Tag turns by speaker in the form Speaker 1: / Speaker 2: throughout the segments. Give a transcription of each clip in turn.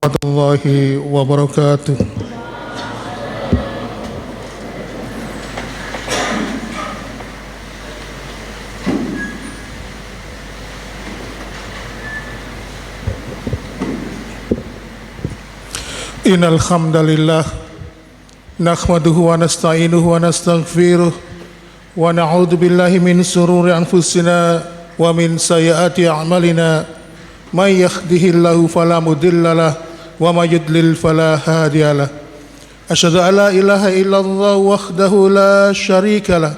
Speaker 1: warahmatullahi wabarakatuh. Innal hamdalillah nahmaduhu wa nasta'inuhu wa nastaghfiruh wa na'udzu billahi min shururi anfusina wa min sayyiati a'malina may yahdihillahu fala mudhillalah wa may yudlil fala hadiyalah. Asyhadu an la ilaha illallah wahdahu la syarikalah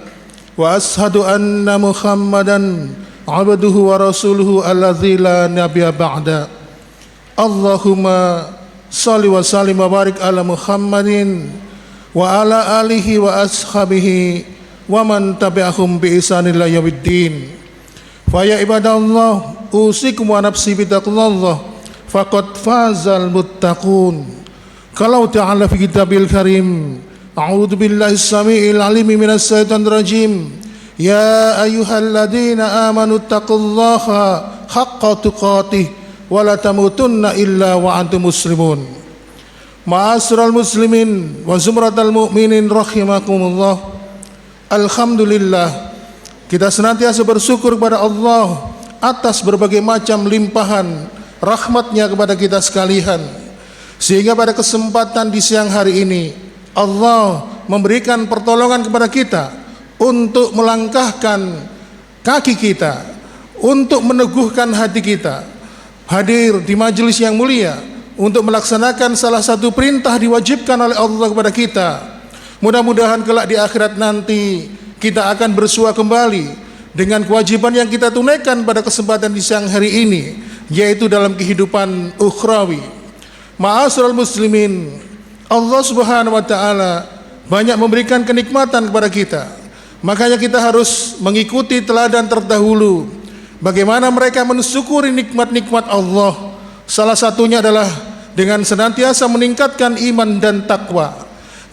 Speaker 1: wa ashhadu anna Muhammadan abduhu wa rasuluhu alladzi la nabiyya ba'da. Allahumma shalli wa sallim wa barik ala Muhammadin wa ala alihi wa ashabihi wa man tabi'ahum bi ihsanin ila yaumiddin. Fa ya ibadallah usikum wa nafsi bitaqwallah faqad fazal muttaqun. Kalau ta'ala fi kitabil karim a'udzu billahi samiil alim minas syaitonir rajim. Ya ayyuhalladzina amanu taqullaha haqqa tuqatih wa la tamutunna illa wa antum muslimun. Ma'asyiral muslimin wa zumratal mu'minin rahimakumullah. Alhamdulillah, kita senantiasa bersyukur kepada Allah atas berbagai macam limpahan rahmatnya kepada kita sekalian, sehingga pada kesempatan di siang hari ini Allah memberikan pertolongan kepada kita untuk melangkahkan kaki kita, untuk meneguhkan hati kita hadir di majelis yang mulia untuk melaksanakan salah satu perintah diwajibkan oleh Allah kepada kita. Mudah-mudahan kelak di akhirat nanti kita akan bersua kembali dengan kewajiban yang kita tunaikan pada kesempatan di siang hari ini, yaitu dalam kehidupan ukhrawi. Ma'asyiral muslimin, Allah Subhanahu wa taala banyak memberikan kenikmatan kepada kita. Makanya kita harus mengikuti teladan terdahulu bagaimana mereka mensyukuri nikmat-nikmat Allah. Salah satunya adalah dengan senantiasa meningkatkan iman dan takwa.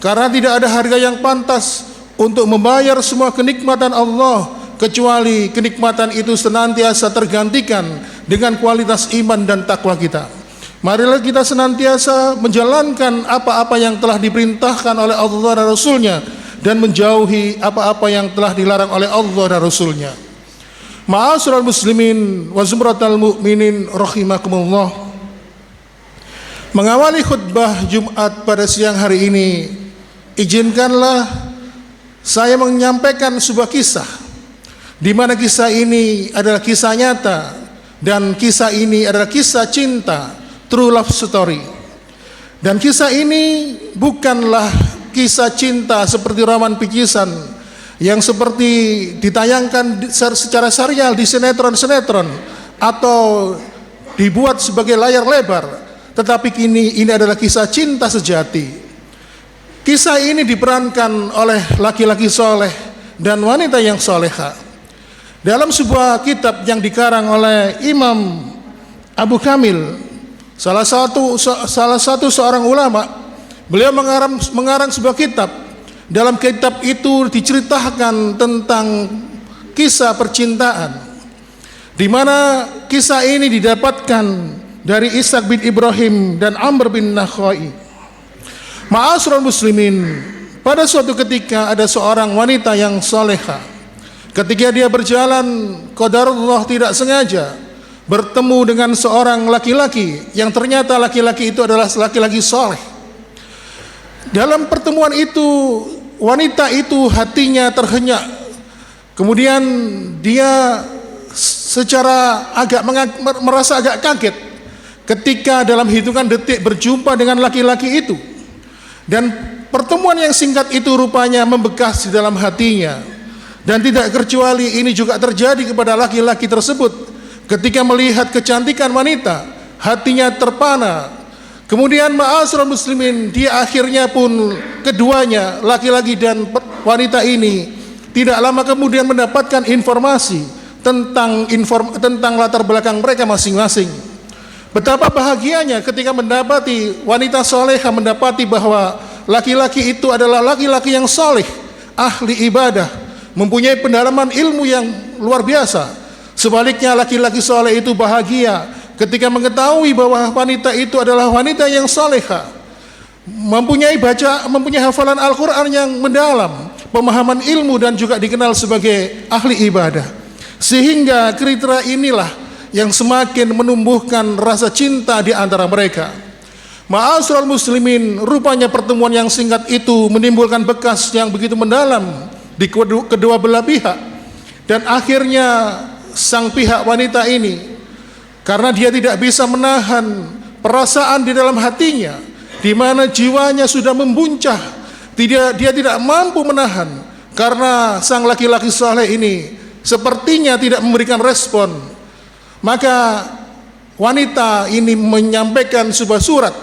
Speaker 1: Karena tidak ada harga yang pantas untuk membayar semua kenikmatan Allah kecuali kenikmatan itu senantiasa tergantikan dengan kualitas iman dan takwa kita. Marilah kita senantiasa menjalankan apa-apa yang telah diperintahkan oleh Allah dan Rasulnya, dan menjauhi apa-apa yang telah dilarang oleh Allah dan Rasulnya. Ma'asyiral muslimin wa zumratal mu'minin rahimakumullah. Mengawali khutbah Jumat pada siang hari ini, izinkanlah saya menyampaikan sebuah kisah, di mana kisah ini adalah kisah nyata dan kisah ini adalah kisah cinta, true love story. Dan kisah ini bukanlah kisah cinta seperti roman picisan yang seperti ditayangkan secara serial di sinetron-sinetron atau dibuat sebagai layar lebar, tetapi ini adalah kisah cinta sejati. Kisah ini diperankan oleh laki-laki soleh dan wanita yang soleha dalam sebuah kitab yang dikarang oleh Imam Abu Kamil, salah satu seorang ulama. Beliau mengarang sebuah kitab. Dalam kitab itu diceritakan tentang kisah percintaan, di mana kisah ini didapatkan dari Ishaq bin Ibrahim dan Amr bin Nakhai. Ma'asyiral muslimin, pada suatu ketika ada seorang wanita yang soleha. Ketika dia berjalan, qadarullah tidak sengaja bertemu dengan seorang laki-laki yang ternyata laki-laki itu adalah laki-laki soleh. Dalam pertemuan itu, wanita itu hatinya terhenyak. Kemudian dia secara merasa agak kaget ketika dalam hitungan detik berjumpa dengan laki-laki itu. Dan pertemuan yang singkat itu rupanya membekas di dalam hatinya. Dan tidak kecuali ini juga terjadi kepada laki-laki tersebut. Ketika melihat kecantikan wanita, hatinya terpana. Kemudian ma'asyiral muslimin, dia akhirnya pun keduanya, laki-laki dan wanita ini, tidak lama kemudian mendapatkan informasi tentang latar belakang mereka masing-masing. Betapa bahagianya ketika mendapati wanita soleha mendapati bahwa laki-laki itu adalah laki-laki yang soleh, ahli ibadah, mempunyai pendalaman ilmu yang luar biasa. Sebaliknya laki-laki soleh itu bahagia ketika mengetahui bahwa wanita itu adalah wanita yang salehah, mempunyai hafalan Al-Quran yang mendalam, pemahaman ilmu, dan juga dikenal sebagai ahli ibadah. Sehingga kriteria inilah yang semakin menumbuhkan rasa cinta di antara mereka. Ma'asyiral muslimin, rupanya pertemuan yang singkat itu menimbulkan bekas yang begitu mendalam di kedua belah pihak. Dan akhirnya sang pihak wanita ini, karena dia tidak bisa menahan perasaan di dalam hatinya, di mana jiwanya sudah membuncah, dia tidak mampu menahan, karena sang laki-laki saleh ini sepertinya tidak memberikan respon. Maka wanita ini menyampaikan sebuah surat,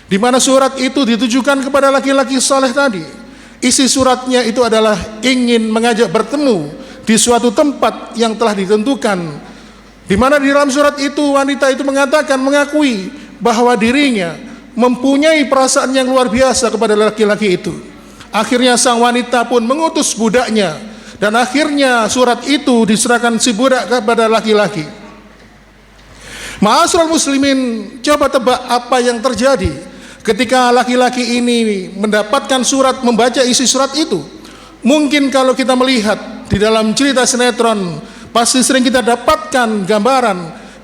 Speaker 1: di mana surat itu ditujukan kepada laki-laki saleh tadi. Isi suratnya itu adalah ingin mengajak bertemu di suatu tempat yang telah ditentukan, di mana di dalam surat itu wanita itu mengakui bahwa dirinya mempunyai perasaan yang luar biasa kepada laki-laki itu. Akhirnya sang wanita pun mengutus budaknya, dan akhirnya surat itu diserahkan si budak kepada laki-laki. Ma'asyiral muslimin, coba tebak apa yang terjadi ketika laki-laki ini mendapatkan surat, membaca isi surat itu. Mungkin kalau kita melihat di dalam cerita sinetron, pasti sering kita dapatkan gambaran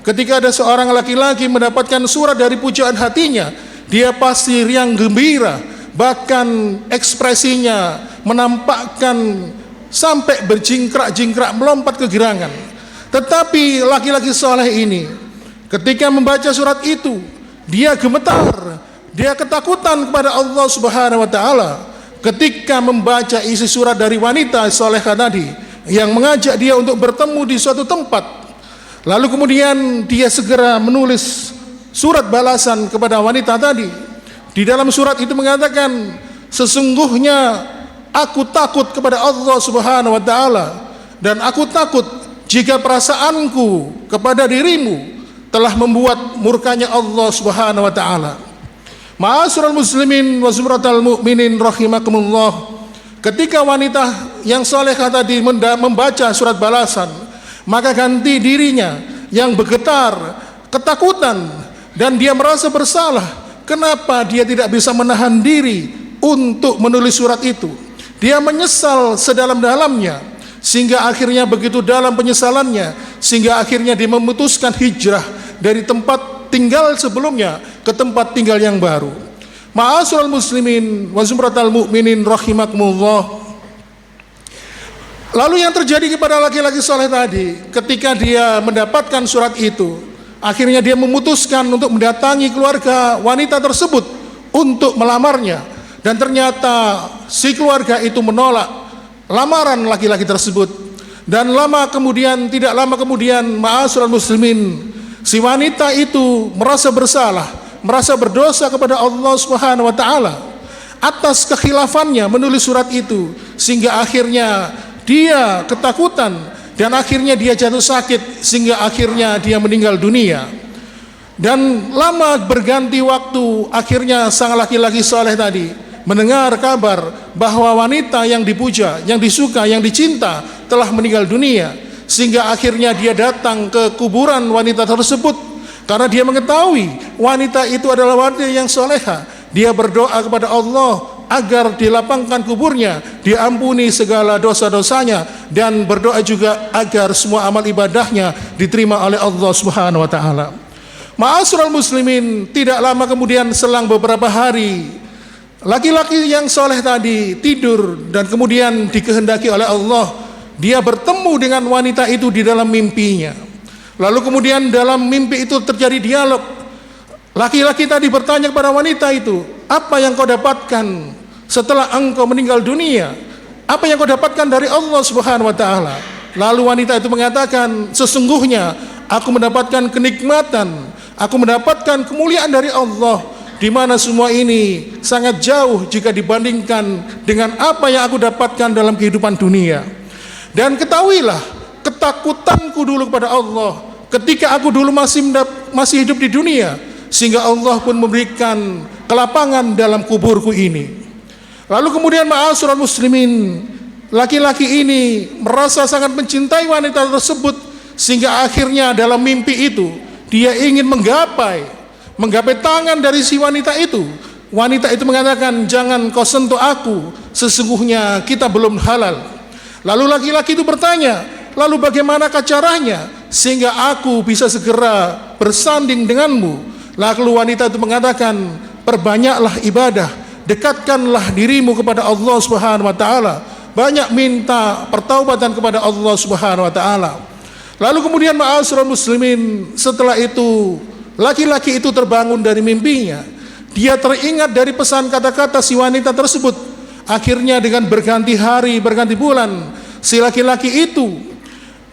Speaker 1: ketika ada seorang laki-laki mendapatkan surat dari pujaan hatinya, dia pasti riang gembira, bahkan ekspresinya menampakkan sampai berjingkrak-jingkrak, melompat kegirangan. Tetapi laki-laki saleh ini ketika membaca surat itu, dia gemetar, dia ketakutan kepada Allah Subhanahu wa taala ketika membaca isi surat dari wanita salehah tadi yang mengajak dia untuk bertemu di suatu tempat. Lalu kemudian dia segera menulis surat balasan kepada wanita tadi. Di dalam surat itu mengatakan, sesungguhnya aku takut kepada Allah Subhanahu wa taala, dan aku takut jika perasaanku kepada dirimu telah membuat murkanya Allah Subhanahu wa taala. Ma'asyiral muslimin wa zumratal mu'minin rahimakumullah, ketika wanita yang salehah tadi membaca surat balasan, maka ganti dirinya yang bergetar, ketakutan, dan dia merasa bersalah. Kenapa dia tidak bisa menahan diri untuk menulis surat itu? Dia menyesal sedalam-dalamnya, sehingga akhirnya begitu dalam penyesalannya, sehingga akhirnya dia memutuskan hijrah dari tempat tinggal sebelumnya ke tempat tinggal yang baru. Ma'asyiral muslimin wa zumratal mu'minin rahimakumullah. Lalu yang terjadi kepada laki-laki saleh tadi, ketika dia mendapatkan surat itu, akhirnya dia memutuskan untuk mendatangi keluarga wanita tersebut untuk melamarnya. Dan ternyata si keluarga itu menolak lamaran laki-laki tersebut. Dan tidak lama kemudian, ma'asyiral muslimin, si wanita itu merasa bersalah, merasa berdosa kepada Allah Subhanahu wa taala atas kekhilafannya menulis surat itu, sehingga akhirnya dia ketakutan dan akhirnya dia jatuh sakit, sehingga akhirnya dia meninggal dunia. Dan lama berganti waktu, akhirnya sang laki-laki saleh tadi mendengar kabar bahwa wanita yang dipuja, yang disuka, yang dicinta telah meninggal dunia, sehingga akhirnya dia datang ke kuburan wanita tersebut. Karena dia mengetahui wanita itu adalah wanita yang salehah, dia berdoa kepada Allah agar dilapangkan kuburnya, diampuni segala dosa-dosanya, dan berdoa juga agar semua amal ibadahnya diterima oleh Allah Subhanahu wa taala. Ma'asyiral muslimin, tidak lama kemudian, selang beberapa hari, laki-laki yang soleh tadi tidur, dan kemudian dikehendaki oleh Allah, dia bertemu dengan wanita itu di dalam mimpinya. Lalu kemudian dalam mimpi itu terjadi dialog. Laki-laki tadi bertanya kepada wanita itu, apa yang kau dapatkan setelah engkau meninggal dunia? Apa yang kau dapatkan dari Allah Subhanahu wa taala? Lalu wanita itu mengatakan, sesungguhnya aku mendapatkan kenikmatan, aku mendapatkan kemuliaan dari Allah, di mana semua ini sangat jauh jika dibandingkan dengan apa yang aku dapatkan dalam kehidupan dunia. Dan ketahuilah ketakutanku dulu kepada Allah ketika aku dulu masih hidup di dunia, sehingga Allah pun memberikan kelapangan dalam kuburku ini. Lalu kemudian ma'asyiral muslimin, laki-laki ini merasa sangat mencintai wanita tersebut, sehingga akhirnya dalam mimpi itu dia ingin menggapai tangan dari si wanita itu. Wanita itu mengatakan, jangan kau sentuh aku, sesungguhnya kita belum halal. Lalu laki-laki itu bertanya, lalu bagaimanakah caranya sehingga aku bisa segera bersanding denganmu? Lalu wanita itu mengatakan, perbanyaklah ibadah, dekatkanlah dirimu kepada Allah Subhanahu wa taala, banyak minta pertaubatan kepada Allah Subhanahu wa taala. Lalu kemudian ma'asyiral muslimin, setelah itu laki-laki itu terbangun dari mimpinya. Dia teringat dari pesan kata-kata si wanita tersebut. Akhirnya dengan berganti hari, berganti bulan, si laki-laki itu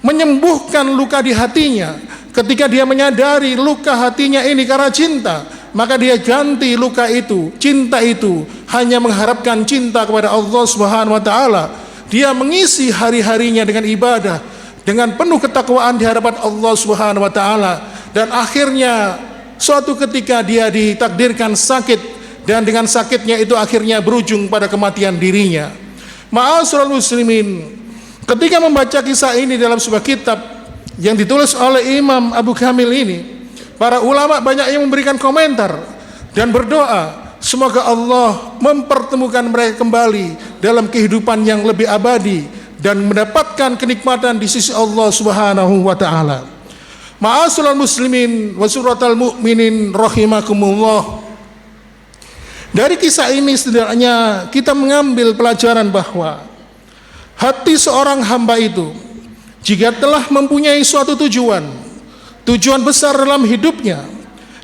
Speaker 1: menyembuhkan luka di hatinya. Ketika dia menyadari luka hatinya ini karena cinta, maka dia ganti luka itu, cinta itu, hanya mengharapkan cinta kepada Allah Subhanahu wa taala. Dia mengisi hari-harinya dengan ibadah, dengan penuh ketakwaan di hadapan Allah Subhanahu wa taala, dan akhirnya suatu ketika dia ditakdirkan sakit, dan dengan sakitnya itu akhirnya berujung pada kematian dirinya. Ma'asyiral muslimin, ketika membaca kisah ini dalam sebuah kitab yang ditulis oleh Imam Abu Kamil ini, para ulama banyak yang memberikan komentar dan berdoa semoga Allah mempertemukan mereka kembali dalam kehidupan yang lebih abadi dan mendapatkan kenikmatan di sisi Allah Subhanahu wa taala. Ma'asyiral muslimin wa suratal mu'minin rahimakumullah. Dari kisah ini sebenarnya kita mengambil pelajaran bahwa hati seorang hamba itu jika telah mempunyai suatu tujuan besar dalam hidupnya,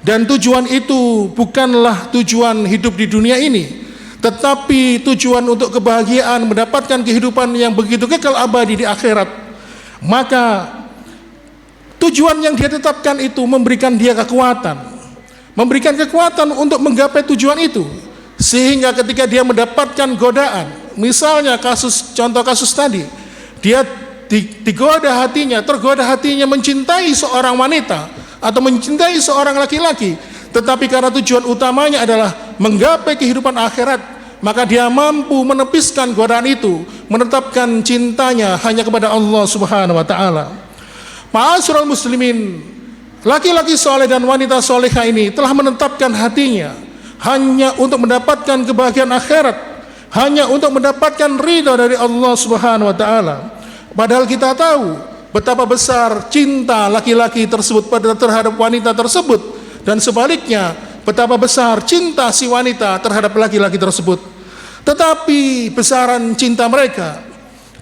Speaker 1: dan tujuan itu bukanlah tujuan hidup di dunia ini, tetapi tujuan untuk kebahagiaan, mendapatkan kehidupan yang begitu kekal abadi di akhirat, maka tujuan yang dia tetapkan itu memberikan dia kekuatan untuk menggapai tujuan itu. Sehingga ketika dia mendapatkan godaan, misalnya contoh kasus tadi, dia tergoda hatinya mencintai seorang wanita atau mencintai seorang laki-laki, tetapi karena tujuan utamanya adalah menggapai kehidupan akhirat, maka dia mampu menepiskan godaan itu, menetapkan cintanya hanya kepada Allah Subhanahu wa taala. Ma'asyiral muslimin, laki-laki soleh dan wanita solehah ini telah menetapkan hatinya hanya untuk mendapatkan kebahagiaan akhirat, hanya untuk mendapatkan ridha dari Allah Subhanahu wa taala. Padahal kita tahu betapa besar cinta laki-laki tersebut terhadap wanita tersebut, dan sebaliknya betapa besar cinta si wanita terhadap laki-laki tersebut. Tetapi besaran cinta mereka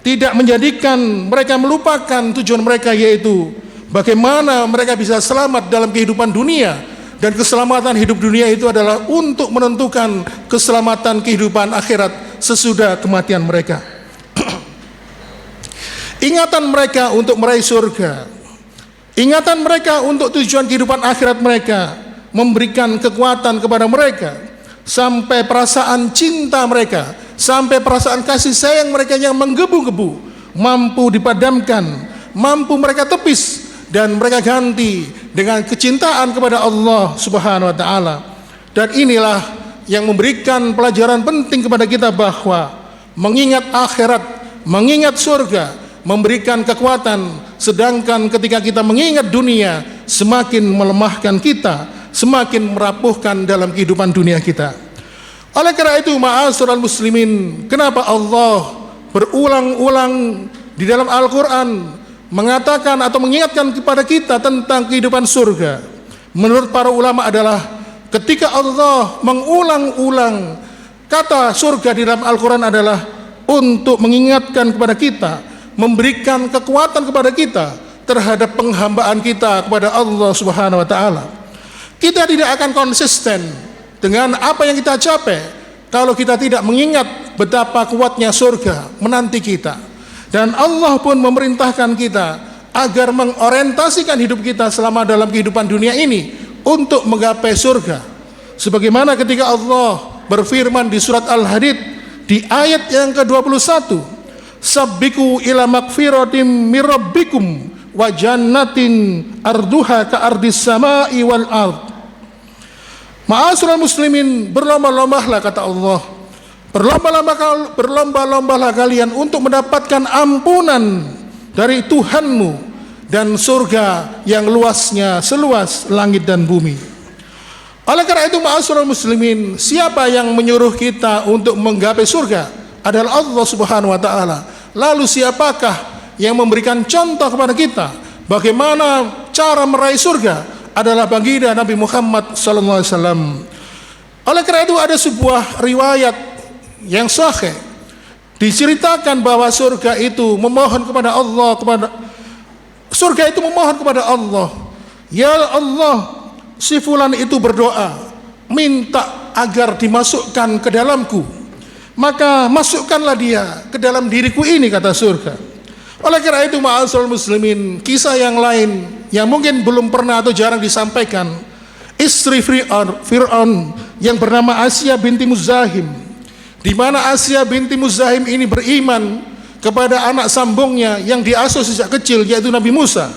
Speaker 1: tidak menjadikan mereka melupakan tujuan mereka, yaitu bagaimana mereka bisa selamat dalam kehidupan dunia, dan keselamatan hidup dunia itu adalah untuk menentukan keselamatan kehidupan akhirat sesudah kematian mereka. Ingatan mereka untuk meraih surga, ingatan mereka untuk tujuan kehidupan akhirat mereka memberikan kekuatan kepada mereka, sampai perasaan cinta mereka, sampai perasaan kasih sayang mereka yang menggebu-gebu mampu dipadamkan, mampu mereka tepis, dan mereka ganti dengan kecintaan kepada Allah Subhanahu wa taala. Dan inilah yang memberikan pelajaran penting kepada kita bahwa mengingat akhirat, mengingat surga memberikan kekuatan, sedangkan ketika kita mengingat dunia semakin melemahkan kita, semakin merapuhkan dalam kehidupan dunia kita. Oleh karena itu, ma'asyiral muslimin, kenapa Allah berulang-ulang di dalam Al-Quran mengatakan atau mengingatkan kepada kita tentang kehidupan surga? Menurut para ulama adalah ketika Allah mengulang-ulang kata surga di dalam Al-Quran adalah untuk mengingatkan kepada kita, memberikan kekuatan kepada kita terhadap penghambaan kita kepada Allah Subhanahu wa taala. Kita tidak akan konsisten dengan apa yang kita capai kalau kita tidak mengingat betapa kuatnya surga menanti kita. Dan Allah pun memerintahkan kita agar mengorientasikan hidup kita selama dalam kehidupan dunia ini untuk menggapai surga. Sebagaimana ketika Allah berfirman di surat Al-Hadid di ayat yang ke-21, sabbiku ila magfiratim mir rabbikum wa jannatin arduha ka ardis samai wal ard. Ma'asyiral muslimin, berlomba-lombalah kata Allah, berlomba-lombalah kalian untuk mendapatkan ampunan dari Tuhanmu dan surga yang luasnya seluas langit dan bumi. Oleh karena itu, ma'asyiral muslimin, siapa yang menyuruh kita untuk menggapai surga adalah Allah Subhanahu wa taala. Lalu siapakah yang memberikan contoh kepada kita bagaimana cara meraih surga? Adalah baginda Nabi Muhammad sallallahu alaihi wasallam. Oleh karena itu, ada sebuah riwayat yang sahih diceritakan bahwa surga itu memohon kepada Allah, surga itu memohon kepada Allah, ya Allah, si fulan itu berdoa minta agar dimasukkan ke dalamku, maka masukkanlah dia ke dalam diriku ini, kata surga. Oleh karena itu, ma'asyiral muslimin, kisah yang lain yang mungkin belum pernah atau jarang disampaikan, istri Fir'aun yang bernama Asya binti Muzahim, di mana Asya binti Muzahim ini beriman kepada anak sambungnya yang diasuh sejak kecil, yaitu Nabi Musa.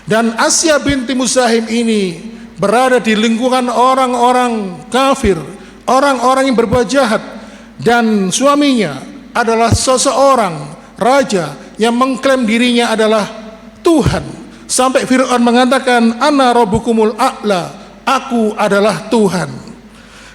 Speaker 1: Dan Asya binti Muzahim ini berada di lingkungan orang-orang kafir, orang-orang yang berbuat jahat, dan suaminya adalah seseorang raja yang mengklaim dirinya adalah Tuhan, sampai Fir'aun mengatakan, ana rabbukumul a'la, aku adalah Tuhan.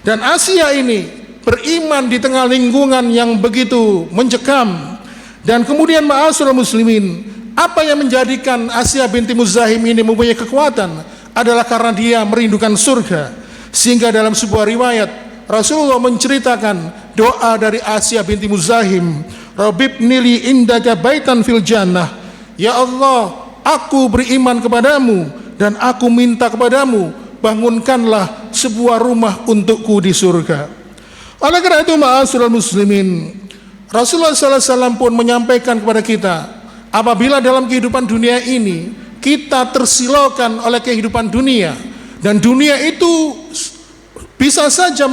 Speaker 1: Dan Asya ini beriman di tengah lingkungan yang begitu mencekam. Dan kemudian, ma'asyiral muslimin, apa yang menjadikan Asya binti Muzahim ini mempunyai kekuatan adalah karena dia merindukan surga. Sehingga dalam sebuah riwayat Rasulullah menceritakan doa dari Asya binti Muzahim, Rabbibni li indaka baitan fil jannah, ya Allah, aku beriman kepadamu dan aku minta kepadamu, bangunkanlah sebuah rumah untukku di surga. Oleh karena itu, ma'asyiral muslimin, Rasulullah SAW pun menyampaikan kepada kita, apabila dalam kehidupan dunia ini kita tersilaukan oleh kehidupan dunia, dan dunia itu bisa saja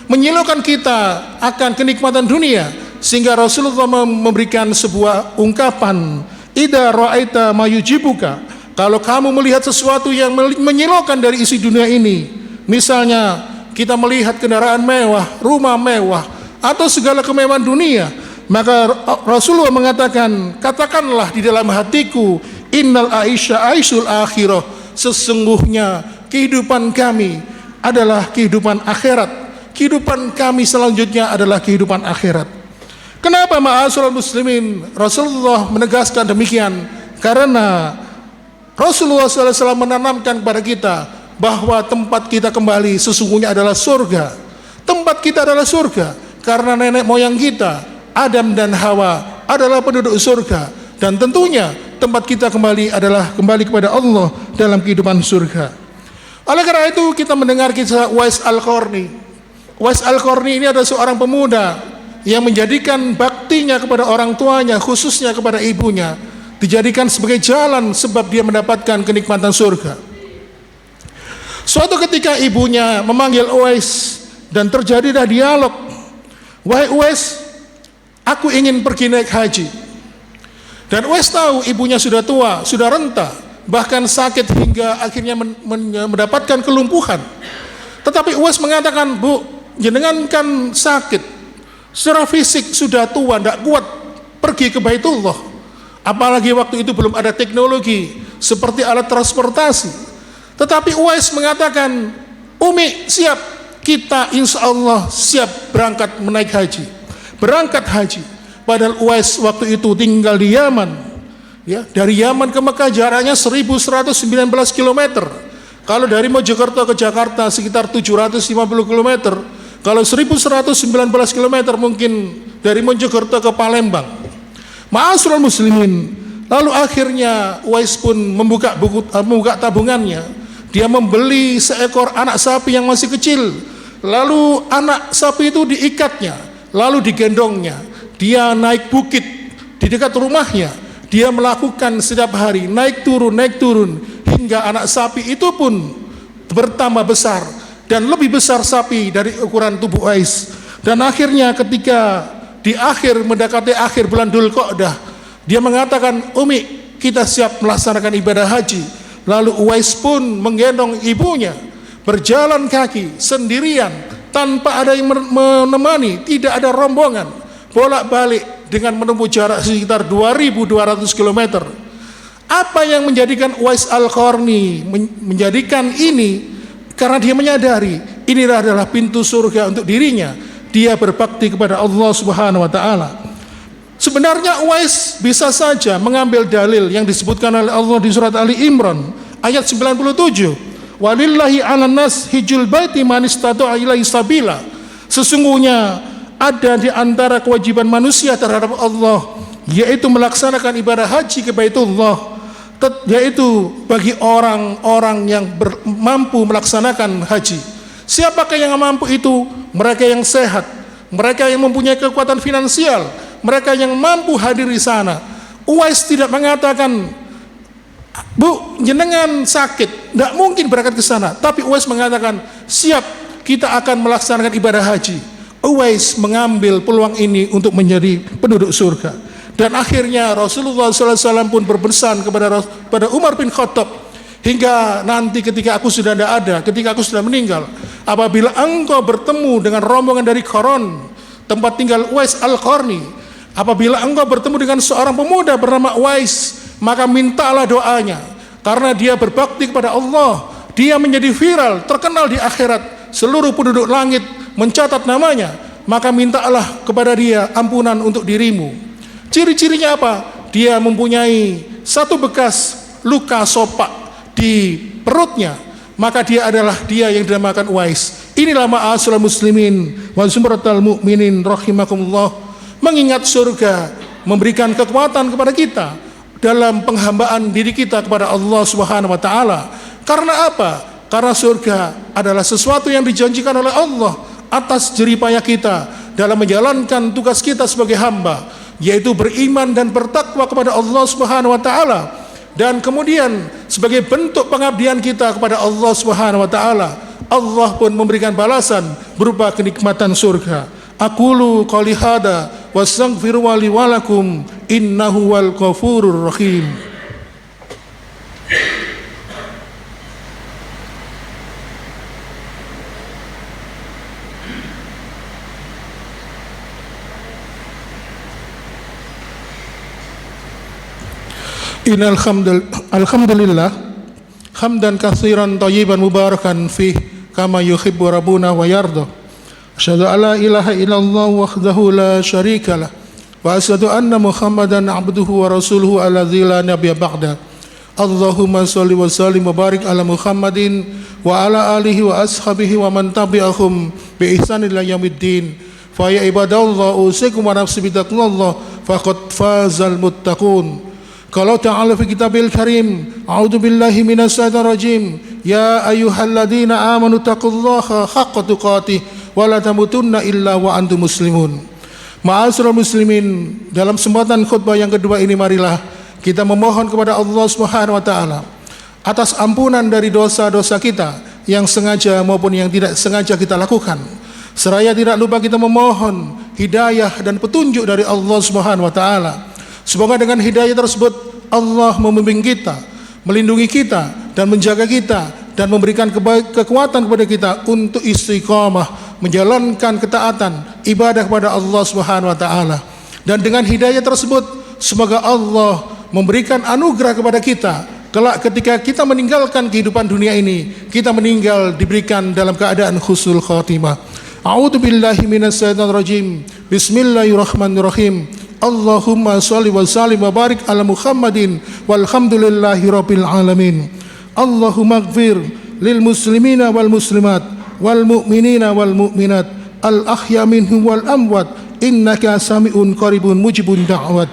Speaker 1: menyilaukan kita akan kenikmatan dunia, sehingga Rasulullah memberikan sebuah ungkapan, idza ra'aita ma yujibuka, kalau kamu melihat sesuatu yang menyilaukan dari isi dunia ini, misalnya kita melihat kendaraan mewah, rumah mewah, atau segala kemewahan dunia, maka Rasulullah mengatakan, katakanlah di dalam hatiku, innal aisha aisyul akhirah, sesungguhnya kehidupan kami adalah kehidupan akhirat, kehidupan kami selanjutnya adalah kehidupan akhirat. Kenapa, ma'asyiral muslimin, Rasulullah menegaskan demikian? Karena Rasulullah SAW menanamkan kepada kita bahwa tempat kita kembali sesungguhnya adalah surga. Tempat kita adalah surga karena nenek moyang kita, Adam dan Hawa, adalah penduduk surga. Dan tentunya tempat kita kembali adalah kembali kepada Allah dalam kehidupan surga. Oleh karena itu, kita mendengar kisah Uwais Al-Qarni. Uwais Al-Qarni ini adalah seorang pemuda yang menjadikan baktinya kepada orang tuanya, khususnya kepada ibunya, dijadikan sebagai jalan sebab dia mendapatkan kenikmatan surga. Suatu ketika ibunya memanggil Uwais dan terjadilah dialog, wahai Uwais, aku ingin pergi naik haji. Dan Uwais tahu ibunya sudah tua, sudah renta, bahkan sakit hingga akhirnya mendapatkan kelumpuhan. Tetapi Uwais mengatakan, Bu, jenengan kan sakit, secara fisik sudah tua, tidak kuat pergi ke Baitullah. Apalagi waktu itu belum ada teknologi seperti alat transportasi. Tetapi Uwais mengatakan, Umi siap, kita insya Allah siap berangkat menaik haji, berangkat haji. Padahal Uwais waktu itu tinggal di Yaman, ya, dari Yaman ke Mekah jaraknya 1119 km. Kalau dari Mojokerto ke Jakarta sekitar 750 km. Kalau 1119 km mungkin dari Mojokerto ke Palembang. Ma'asyiral muslimin, lalu akhirnya Uwais pun membuka tabungannya. Dia membeli seekor anak sapi yang masih kecil. Lalu anak sapi itu diikatnya, lalu digendongnya. Dia naik bukit di dekat rumahnya. Dia melakukan setiap hari naik turun hingga anak sapi itu pun bertambah besar dan lebih besar sapi dari ukuran tubuh Uwais. Dan akhirnya ketika di mendekati akhir bulan Dzulqa'dah, dia mengatakan, Umi, kita siap melaksanakan ibadah haji. Lalu Uwais pun menggendong ibunya, berjalan kaki sendirian tanpa ada yang menemani, tidak ada rombongan, bolak-balik dengan menempuh jarak sekitar 2200 km. Apa yang menjadikan Uwais Al-Qarni menjadikan ini? Karena dia menyadari inilah adalah pintu surga untuk dirinya. Dia berbakti kepada Allah Subhanahu wa taala. Sebenarnya Uwais bisa saja mengambil dalil yang disebutkan oleh Allah di surat Ali Imran ayat 97. Walillahi 'alan nas hijjul baiti man istata'a ilaihi sabila. Sesungguhnya ada di antara kewajiban manusia terhadap Allah, yaitu melaksanakan ibadah haji ke Baitullah, yaitu bagi orang-orang yang mampu melaksanakan haji. Siapakah yang mampu itu? Mereka yang sehat, mereka yang mempunyai kekuatan finansial, mereka yang mampu hadir di sana. Uwais tidak mengatakan, Bu, jenengan sakit, tidak mungkin berangkat ke sana. Tapi Uwais mengatakan, siap, kita akan melaksanakan ibadah haji. Uwais mengambil peluang ini untuk menjadi penduduk surga. Dan akhirnya Rasulullah SAW pun berpesan kepada Umar bin Khattab, hingga nanti ketika aku sudah tidak ada, ketika aku sudah meninggal, apabila engkau bertemu dengan rombongan dari Qaran, tempat tinggal Uwais Al-Qarni, apabila engkau bertemu dengan seorang pemuda bernama Uwais, maka mintalah doanya, karena dia berbakti kepada Allah, dia menjadi viral, terkenal di akhirat, seluruh penduduk langit mencatat namanya, maka mintalah kepada dia ampunan untuk dirimu. Ciri-cirinya apa? Dia mempunyai satu bekas luka sopak di perutnya, maka dia adalah dia yang dinamakan Uwais. Inilah ma'asyiral muslimin wa zumratal mu'minin rahimakumullah. Mengingat surga memberikan kekuatan kepada kita dalam penghambaan diri kita kepada Allah Subhanahu wa taala. Karena apa? Karena surga adalah sesuatu yang dijanjikan oleh Allah atas jerih payah kita dalam menjalankan tugas kita sebagai hamba, yaitu beriman dan bertakwa kepada Allah Subhanahu wa taala. Dan kemudian sebagai bentuk pengabdian kita kepada Allah Subhanahu wa taala, Allah pun memberikan balasan berupa kenikmatan surga. Aqulu qouli hada wastaghfiru li wa lakum innahu wal ghafurur rahim. Alhamdulillah hamdan katsiran thayyiban mubarakan fih kama yuhibbu rabbuna wa yarda. Asyhadu an la ilaha illallah wahdahu la syarikalah wa asyhadu anna Muhammadan abduhu wa rasuluhu alladzi la nabiyya ba'da. Allahumma shalli wa sallim wa barik ala Muhammadin wa ala alihi wa ashabihi wa man tabi'ahum bi ihsan ila yaumiddin. Fa ya ibadallah usikum wa nafsi bitaqwallah faqad fazal muttaqun. Qala ta'ala fi kitabil karim, a'udzu billahi minasy syaithanir rajim, ya ayyuhalladzina amanu taqullaha haqqa tuqatih wa la tamutunna illa wa antum muslimun. Ma'asyiral muslimin, dalam kesempatan khutbah yang kedua ini marilah kita memohon kepada Allah Subhanahu wa taala atas ampunan dari dosa-dosa kita yang sengaja maupun yang tidak sengaja kita lakukan. Seraya tidak lupa kita memohon hidayah dan petunjuk dari Allah Subhanahu wa taala. Semoga dengan hidayah tersebut Allah membimbing kita, melindungi kita dan menjaga kita dan memberikan kekuatan kepada kita untuk istiqamah menjalankan ketaatan ibadah kepada Allah Subhanahu wa taala. Dan dengan hidayah tersebut semoga Allah memberikan anugerah kepada kita kelak ketika kita meninggalkan kehidupan dunia ini, kita meninggal diberikan dalam keadaan husnul khatimah. A'udzu billahi minasy syaithanir rajim. Bismillahirrahmanirrahim. Allahumma shalli wa sallim wa barik ala Muhammadin walhamdulillahi rabbil alamin. Allahumma ighfir lil muslimina wal muslimat wal mu'minina wal mu'minat al ahya minhum wal amwat innaka sami'un qaribun mujibun da'wat.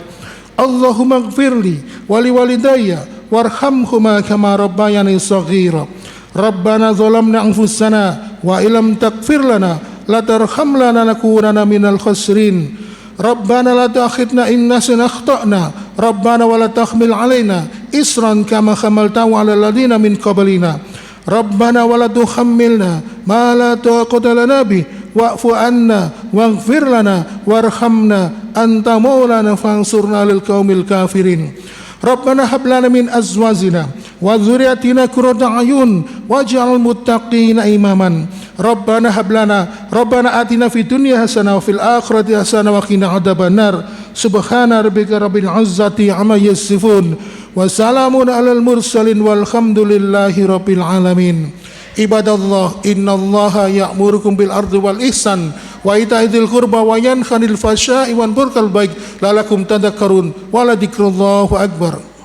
Speaker 1: Allahumma ighfirli wa li walidayya warhamhuma kama rabbayani shaghira. Rabbana zalamna anfusana wa illam taghfir lana la tarham lana lakunanna minal khasirin. Rabbana la tu'akhidna in nasina akhtana. Rabbana wa la tahmil alaina isran kama hamaltahu ala alladziina min qablina. Rabbana wa la tuhammilna ma la taqata lana bih wa'fu anna waghfir lana warhamna anta maulana fansurna lil qaumil kafirin. Rabbana hab lana min azwajina wa dzurriyyatina qurrata a'yun waj'al muttaqina imaman. Rabbana hab lana Rabbana atina fid dunya hasanah wa fil akhirati hasanah wa qina adzabannar. Subhana rabbika rabbil izzati amma yasifun wa salamun alal mursalin walhamdulillahi rabbil alamin. Ibadallah, innallaha ya'murukum bil ardi wal ihsan wa ita'i dzil qurba wa yanha 'anil fahsya'i wal munkari wal baghi la'allakum tadhakkarun wa la dzikrullahi akbar.